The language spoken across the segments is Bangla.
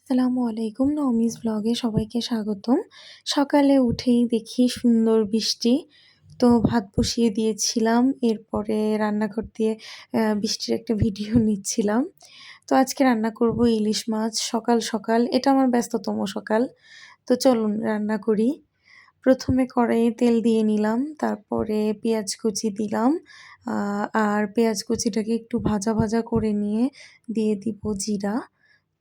আসসালামু আলাইকুম। নমিস ব্লগে সবাইকে স্বাগতম। সকালে উঠেই দেখি সুন্দর বৃষ্টি। তো ভাত বসিয়ে দিয়েছিলাম। এরপরে রান্নাঘর দিয়ে বৃষ্টির একটা ভিডিও নিচ্ছিলাম। তো আজকে রান্না করব ইলিশ মাছ সকাল, সকাল। এটা আমার ব্যস্ততম সকাল। তো চলুন রান্না করি। প্রথমে কড়াইয়ে তেল দিয়ে নিলাম, তারপরে পেঁয়াজ কুচি দিলাম। আর পেঁয়াজ কুচিটাকে একটু ভাজা, ভাজা করে নিয়ে দিয়ে দিব জিরা।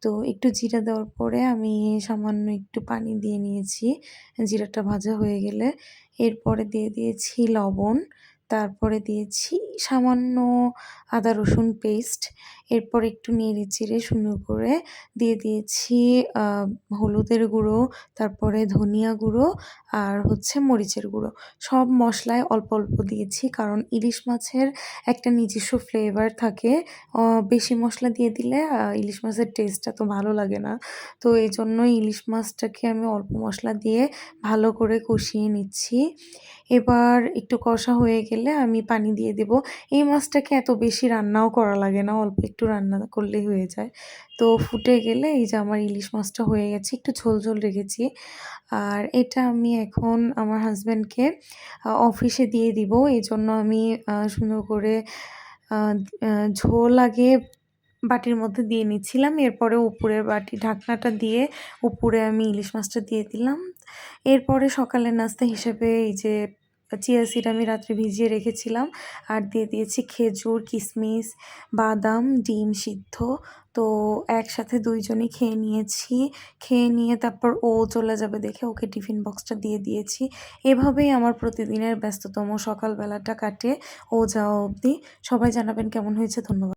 তো একটু জিরা দেওয়ার পরে আমি সামান্য একটু পানি দিয়ে নিয়েছি। জিরাটা ভাজা হয়ে গেলে এরপরে দিয়ে দিয়েছি লবণ, তারপরে দিয়েছি সামান্য আদা রসুন পেস্ট। এরপর একটু নেড়ে-চেড়ে সুন্দর করে দিয়ে দিয়েছি আ হলুদের গুঁড়ো, তারপরে ধনিয়া গুঁড়ো আর হচ্ছে মরিচের গুঁড়ো। সব মসলায় অল্প, অল্প দিয়েছি কারণ ইলিশ মাছের একটা নিজস্ব ফ্লেভার থাকে। বেশি মসলা দিয়ে দিলে ইলিশ মাছের টেস্টটা তো ভালো লাগে না। তো এইজন্যই ইলিশ মাছটাকে আমি অল্প মসলা দিয়ে ভালো করে কষিয়ে নিচ্ছি। এবার একটু কষা হয়ে গেলে আমি পানি দিয়ে দেব। এই মাছটাকে এত বেশি রান্নাও করা লাগে না, অল্প একটু রান্না করলেই হয়ে যায়। তো ফুটে গেলে এই যে আমার ইলিশ মাছটা হয়ে গেছে, একটু ঝোল, ঝোল রেখেছি। আর এটা আমি এখন আমার হাসব্যান্ডকে অফিসে দিয়ে দিব। এজন্য আমি সুন্দর করে আ আ ঝোল আগে বাটির মধ্যে দিয়ে নিচ্ছিলাম। এরপরে উপরের বাটি ঢাকনাটা দিয়ে উপরে আমি ইলিশ মাছটা দিয়ে দিলাম। এরপরে সকালের নাস্তা হিসেবে এই যে চিয়া সিড আমি রাত্রে ভিজিয়ে রেখেছিলাম। আর দিয়ে দিয়েছি খেজুর, কিশমিশ, বাদাম, ডিম সিদ্ধ। তো একসাথে ২ জনই খেয়ে নিয়েছি। খেয়ে নিয়ে তারপর ও চলে যাবে দেখে ওকে টিফিন বক্সটা দিয়ে দিয়েছি। এভাবেই আমার প্রতিদিনের ব্যস্ততম সকালবেলাটা কাটে ও যাওয়া অবধি। সবাই জানাবেন কেমন হয়েছে। ধন্যবাদ।